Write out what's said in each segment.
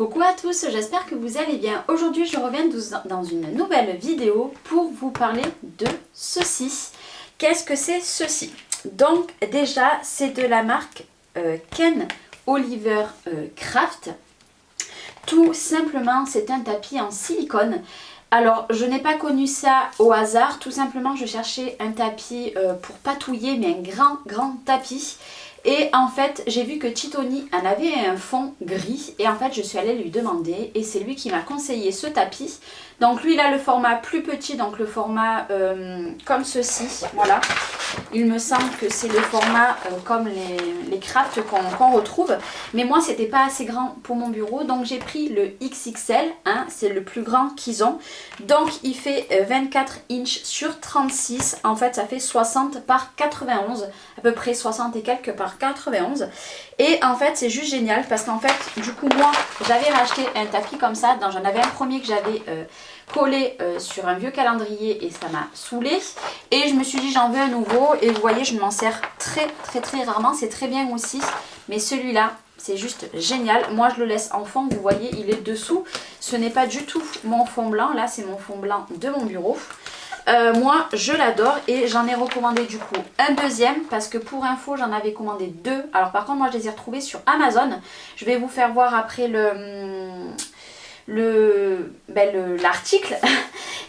Coucou à tous, j'espère que vous allez bien. Aujourd'hui je reviens dans une nouvelle vidéo pour vous parler de ceci. Qu'est-ce que c'est ceci? Donc déjà c'est de la marque Ken Oliver Craft. Tout simplement c'est un tapis en silicone. Alors je n'ai pas connu ça au hasard, tout simplement je cherchais un tapis pour patouiller, mais un grand tapis. Et en fait j'ai vu que Titoni en avait un fond gris et en fait je suis allée lui demander et c'est lui qui m'a conseillé ce tapis. Donc lui il a le format plus petit, donc le format comme ceci, voilà. Il me semble que c'est le format comme les crafts qu'on retrouve. Mais moi c'était pas assez grand pour mon bureau, donc j'ai pris le XXL, hein, c'est le plus grand qu'ils ont. Donc il fait 24 inches sur 36, en fait ça fait 60 par 91, à peu près 60 et quelques par 91. Et en fait c'est juste génial parce qu'en fait du coup moi j'avais racheté un tapis comme ça, j'en avais un premier que j'avais collé sur un vieux calendrier et ça m'a saoulé. Et je me suis dit j'en veux un nouveau et vous voyez je m'en sers très rarement, c'est très bien aussi. Mais celui-là c'est juste génial, moi je le laisse en fond, vous voyez il est dessous. Ce n'est pas du tout mon fond blanc, là c'est mon fond blanc de mon bureau. Moi je l'adore et j'en ai recommandé du coup un deuxième parce que pour info j'en avais commandé deux. Alors par contre moi je les ai retrouvés sur Amazon. Je vais vous faire voir après l'article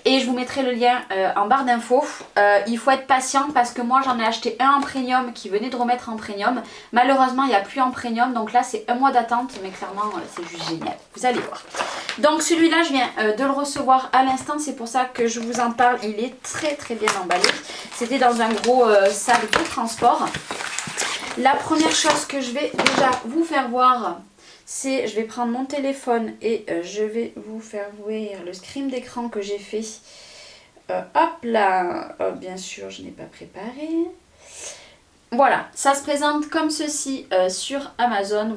et je vous mettrai le lien en barre d'infos. Il faut être patient parce que moi j'en ai acheté un en premium qui venait de remettre en premium. Malheureusement il n'y a plus en premium, donc là c'est un mois d'attente, mais clairement c'est juste génial, vous allez voir. Donc celui-là je viens de le recevoir à l'instant, c'est pour ça que je vous en parle. Il est très bien emballé, c'était dans un gros sac de transport. La première chose que je vais déjà vous faire voir, c'est, je vais prendre mon téléphone et je vais vous faire voir le screen d'écran que j'ai fait. Hop là, oh, bien sûr je n'ai pas préparé. Voilà, ça se présente comme ceci sur Amazon.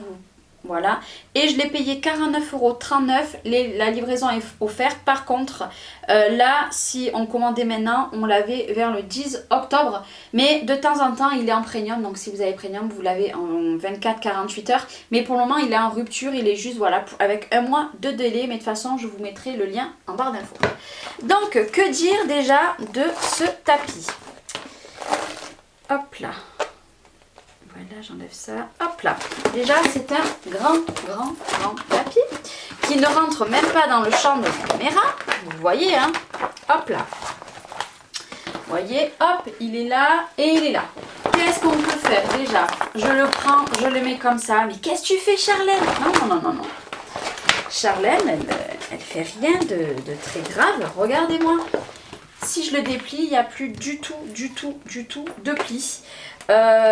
Voilà, et je l'ai payé 49,39 €. La livraison est offerte. Par contre, là, si on commandait maintenant, on l'avait vers le 10 octobre. Mais de temps en temps, il est en premium. Donc, si vous avez premium, vous l'avez en 24-48 heures. Mais pour le moment, il est en rupture. Il est juste, voilà, avec un mois de délai. Mais de toute façon, je vous mettrai le lien en barre d'infos. Donc, que dire déjà de ce tapis? Hop là. Voilà, j'enlève ça. Hop là. Déjà, c'est un grand tapis qui ne rentre même pas dans le champ de la caméra. Vous voyez, hein? Hop là. Vous voyez, hop, il est là et il est là. Qu'est-ce qu'on peut faire déjà? Je le prends, je le mets comme ça. Mais qu'est-ce que tu fais, Charlène? Non. Charlène, elle fait rien de très grave. Regardez-moi. Si je le déplie, il n'y a plus du tout de plis.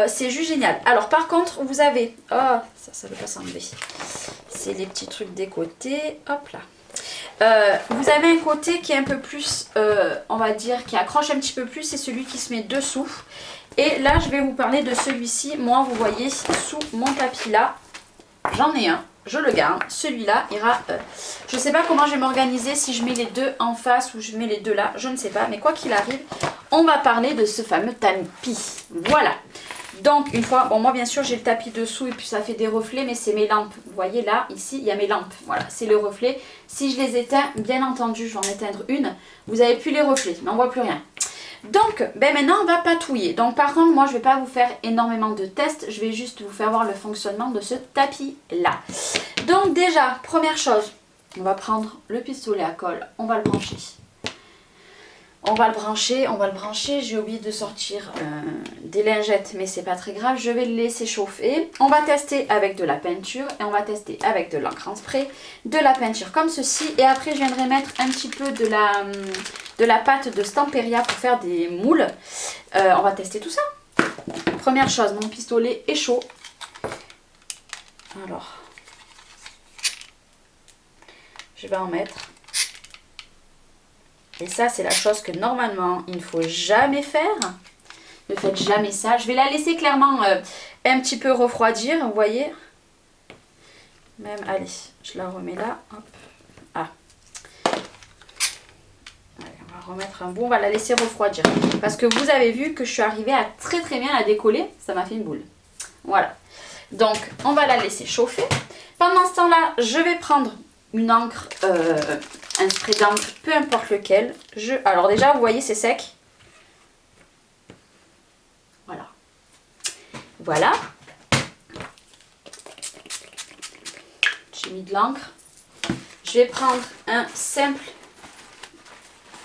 C'est juste génial. Alors par contre vous avez, oh ça ne veut pas s'enlever, c'est les petits trucs des côtés, hop là. Vous avez un côté qui est un peu plus, on va dire, qui accroche un petit peu plus, c'est celui qui se met dessous. Et là je vais vous parler de celui-ci. Moi vous voyez sous mon tapis là, j'en ai un. Je le garde, celui-là ira, je ne sais pas comment je vais m'organiser, si je mets les deux en face ou je mets les deux là, je ne sais pas, mais quoi qu'il arrive, on va parler de ce fameux tapis. Voilà, donc une fois, bon moi bien sûr j'ai le tapis dessous et puis ça fait des reflets, mais c'est mes lampes, vous voyez là, ici il y a mes lampes, voilà, c'est le reflet. Si je les éteins, bien entendu, je vais en éteindre une, vous n'avez plus les reflets, mais on ne voit plus rien. Donc maintenant on va patouiller. Donc par contre moi je ne vais pas vous faire énormément de tests, je vais juste vous faire voir le fonctionnement de ce tapis là. Donc déjà première chose, on va prendre le pistolet à colle, on va le brancher. On va le brancher, j'ai oublié de sortir des lingettes mais c'est pas très grave, je vais le laisser chauffer. On va tester avec de la peinture et on va tester avec de l'encre en spray, de la peinture comme ceci. Et après je viendrai mettre un petit peu de la pâte de Stamperia pour faire des moules. On va tester tout ça. Première chose, mon pistolet est chaud. Alors, je vais en mettre. Et ça, c'est la chose que normalement, il ne faut jamais faire. Ne faites jamais ça. Je vais la laisser clairement un petit peu refroidir, vous voyez. Même, allez, je la remets là. Hop. Ah. Allez, on va remettre un bout. On va la laisser refroidir. Parce que vous avez vu que je suis arrivée à très bien la décoller. Ça m'a fait une boule. Voilà. Donc, on va la laisser chauffer. Pendant ce temps-là, je vais prendre une encre, un spray d'encre, peu importe lequel. Alors déjà, vous voyez, c'est sec. Voilà. Voilà. J'ai mis de l'encre. Je vais prendre un simple...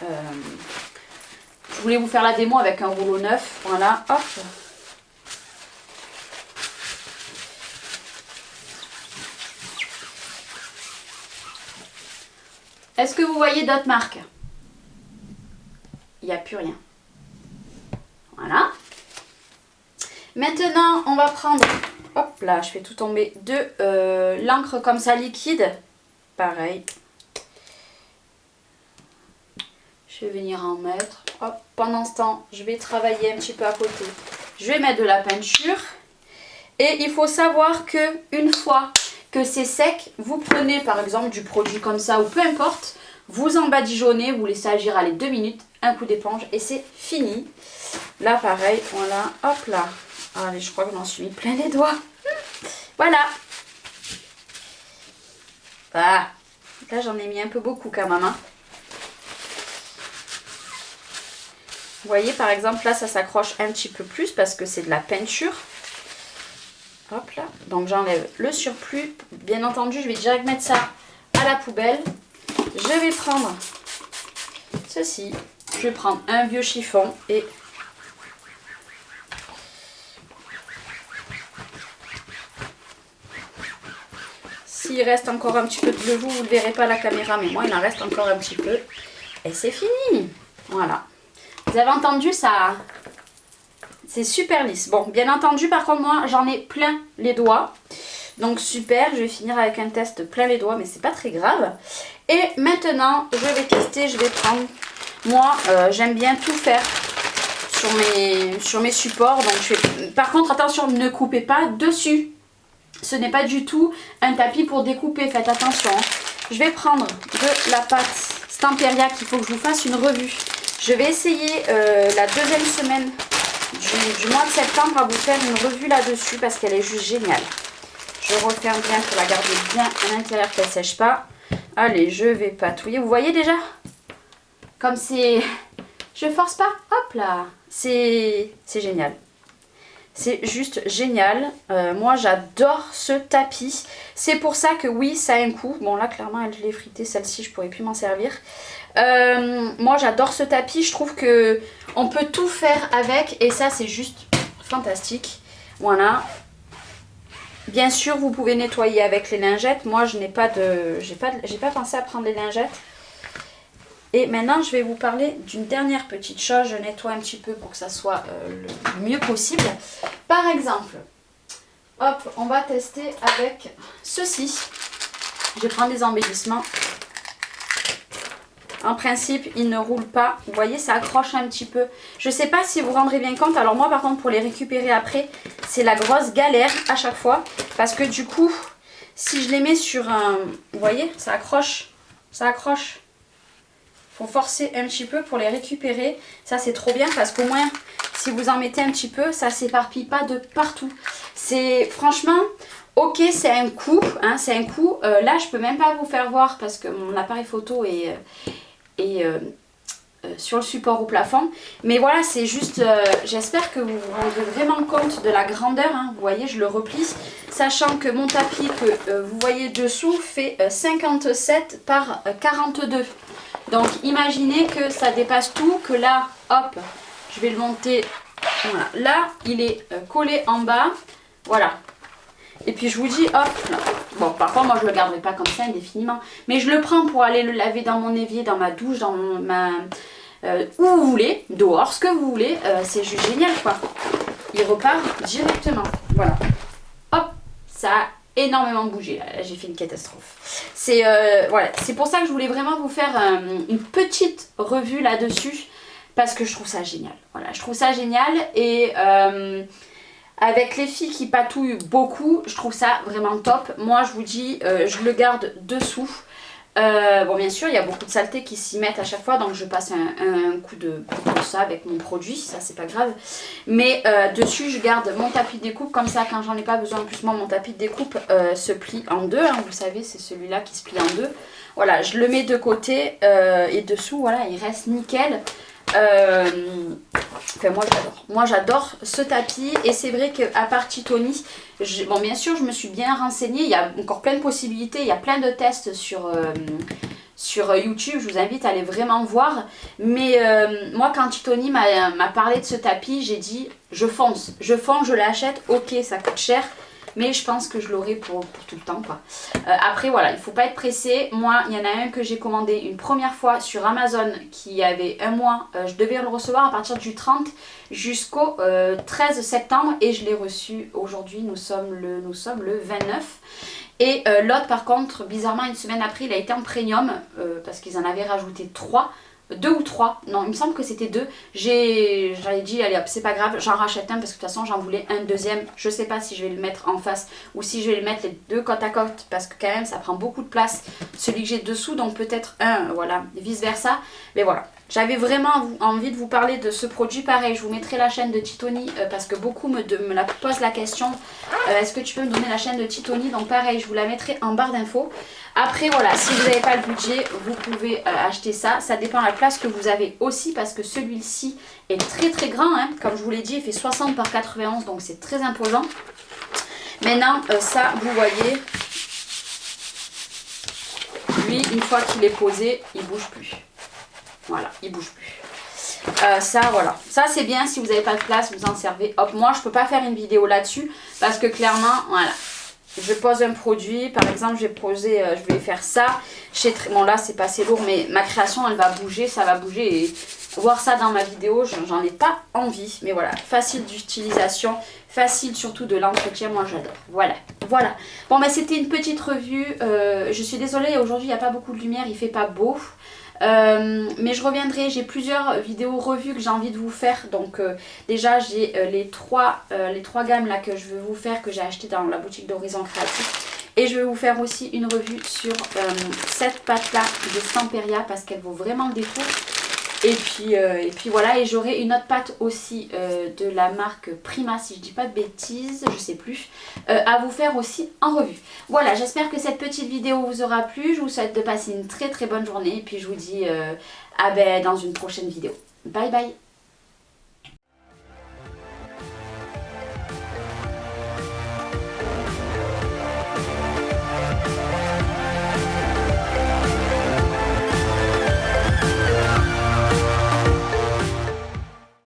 je voulais vous faire la démo avec un rouleau neuf. Voilà, hop. Est-ce que vous voyez d'autres marques? Il n'y a plus rien. Voilà. Maintenant, on va prendre, hop là, je fais tout tomber, de l'encre comme ça liquide. Pareil. Je vais venir en mettre. Hop. Pendant ce temps, je vais travailler un petit peu à côté. Je vais mettre de la peinture. Et il faut savoir que une fois que c'est sec, vous prenez par exemple du produit comme ça ou peu importe, vous en badigeonnez, vous laissez agir les 2 minutes, un coup d'éponge et c'est fini. Là pareil, voilà, hop là. Allez, je crois que j'en suis mis plein les doigts. Voilà. Ah, là j'en ai mis un peu beaucoup quand même. Hein. Vous voyez par exemple là ça s'accroche un petit peu plus parce que c'est de la peinture. Hop là, donc j'enlève le surplus. Bien entendu, je vais direct mettre ça à la poubelle. Je vais prendre ceci. Je vais prendre un vieux chiffon et s'il reste encore un petit peu de bleu, vous ne le verrez pas à la caméra, mais moi il en reste encore un petit peu. Et c'est fini. Voilà. Vous avez entendu ça? C'est super lisse. Bon, bien entendu, par contre, moi, j'en ai plein les doigts. Donc, super. Je vais finir avec un test plein les doigts, mais c'est pas très grave. Et maintenant, je vais tester. Je vais prendre... Moi, j'aime bien tout faire sur mes supports. Donc, je fais... Par contre, attention, ne coupez pas dessus. Ce n'est pas du tout un tapis pour découper. Faites attention. Je vais prendre de la pâte Stamperia qu'il faut que je vous fasse une revue. Je vais essayer la deuxième semaine du mois de septembre à vous faire une revue là-dessus parce qu'elle est juste géniale. Je referme bien pour la garder bien à l'intérieur qu'elle ne sèche pas. Allez, je vais patouiller. Vous voyez déjà? Comme c'est... Je force pas. Hop là. C'est génial. C'est juste génial. Moi, j'adore ce tapis. C'est pour ça que oui, ça a un coût. Bon, là, clairement, elle, je l'ai fritée. Celle-ci, je pourrais plus m'en servir. Moi, j'adore ce tapis. Je trouve que on peut tout faire avec. Et ça, c'est juste fantastique. Voilà. Bien sûr, vous pouvez nettoyer avec les lingettes. Moi, je n'ai pas de... J'ai pas pensé à prendre les lingettes. Et maintenant, je vais vous parler d'une dernière petite chose. Je nettoie un petit peu pour que ça soit le mieux possible. Par exemple, hop, on va tester avec ceci. Je vais prendre des embellissements. En principe, il ne roule pas. Vous voyez, ça accroche un petit peu. Je ne sais pas si vous vous rendrez bien compte. Alors moi, par contre, pour les récupérer après, c'est la grosse galère à chaque fois. Parce que du coup, si je les mets sur un... Vous voyez, ça accroche. Ça accroche. Faut forcer un petit peu pour les récupérer. Ça, c'est trop bien parce qu'au moins, si vous en mettez un petit peu, ça s'éparpille pas de partout. C'est franchement, ok, c'est un coup. Hein, c'est un coup. Là, je peux même pas vous faire voir parce que mon appareil photo est sur le support au plafond. Mais voilà, c'est juste, j'espère que vous vous rendez vraiment compte de la grandeur. Hein. Vous voyez, je le replie. Sachant que mon tapis que vous voyez dessous fait 57 par 42. Donc imaginez que ça dépasse tout, que là, hop, je vais le monter, voilà, là, il est collé en bas, voilà. Et puis je vous dis, hop, là. Bon, par contre, moi je le garderai pas comme ça indéfiniment, mais je le prends pour aller le laver dans mon évier, dans ma douche, dans ma... où vous voulez, dehors, ce que vous voulez, c'est juste génial, quoi. Il repart directement, voilà. Hop, ça a énormément bougé, là j'ai fait une catastrophe. C'est voilà, c'est pour ça que je voulais vraiment vous faire une petite revue là-dessus, parce que je trouve ça génial. Voilà, je trouve ça génial et avec les filles qui patouillent beaucoup, je trouve ça vraiment top. Moi je vous dis, je le garde dessous. Bon, bien sûr, il y a beaucoup de saletés qui s'y mettent à chaque fois, donc je passe un coup de ça avec mon produit, ça c'est pas grave. Mais dessus, je garde mon tapis de découpe, comme ça quand j'en ai pas besoin. En plus, moi, mon tapis de découpe se plie en deux, hein, vous savez, c'est celui-là qui se plie en deux. Voilà, je le mets de côté et dessous, voilà, il reste nickel. Enfin, moi j'adore ce tapis, et c'est vrai qu'à part Titoni, bon, bien sûr je me suis bien renseignée, il y a encore plein de possibilités, il y a plein de tests sur YouTube, je vous invite à aller vraiment voir. Mais moi quand Titoni m'a parlé de ce tapis, j'ai dit je fonce, je l'achète, ok ça coûte cher, mais je pense que je l'aurai pour tout le temps, quoi. Après voilà, il ne faut pas être pressé. Moi il y en a un que j'ai commandé une première fois sur Amazon qui avait un mois, je devais le recevoir à partir du 30 jusqu'au 13 septembre, et je l'ai reçu aujourd'hui, nous sommes le 29. Et l'autre par contre, bizarrement une semaine après, il a été en premium parce qu'ils en avaient rajouté 3. 2 ou 3, non il me semble que c'était 2. J'avais dit allez hop c'est pas grave, j'en rachète un parce que de toute façon j'en voulais un deuxième. Je sais pas si je vais le mettre en face ou si je vais le mettre les deux côte à côte, parce que quand même ça prend beaucoup de place celui que j'ai dessous, donc peut-être un, voilà, vice versa. Mais voilà, j'avais vraiment envie de vous parler de ce produit. Pareil, je vous mettrai la chaîne de Titoni parce que beaucoup me posent la question, est-ce que tu peux me donner la chaîne de Titoni? Donc pareil, je vous la mettrai en barre d'infos. Après voilà, si vous n'avez pas le budget, vous pouvez acheter ça. Ça dépend de la place que vous avez aussi, parce que celui-ci est très très grand, hein. Comme je vous l'ai dit, il fait 60 par 91, donc c'est très imposant. Maintenant, ça, vous voyez, lui, une fois qu'il est posé, il bouge plus. Voilà, il bouge plus. Ça, voilà. Ça, c'est bien si vous n'avez pas de place, vous en servez. Hop, moi, je peux pas faire une vidéo là-dessus parce que clairement, voilà. Je pose un produit, par exemple, je vais faire ça. Bon, là, c'est pas assez lourd, mais ma création, elle va bouger, ça va bouger. Et voir ça dans ma vidéo, j'en ai pas envie. Mais voilà, facile d'utilisation, facile surtout de l'entretien, moi j'adore. Voilà, voilà. Bon, bah, c'était une petite revue. Je suis désolée, aujourd'hui, il n'y a pas beaucoup de lumière, il fait pas beau. Mais je reviendrai, j'ai plusieurs vidéos revues que j'ai envie de vous faire. Donc déjà j'ai les trois gammes là que je veux vous faire, que j'ai acheté dans la boutique d'Horizon Créatif. Et je vais vous faire aussi une revue sur cette pâte là de Stamperia parce qu'elle vaut vraiment le détour. Et puis voilà, et j'aurai une autre pâte aussi de la marque Prima, si je dis pas de bêtises, je sais plus, à vous faire aussi en revue. Voilà, j'espère que cette petite vidéo vous aura plu. Je vous souhaite de passer une très très bonne journée, et puis je vous dis dans une prochaine vidéo. Bye bye.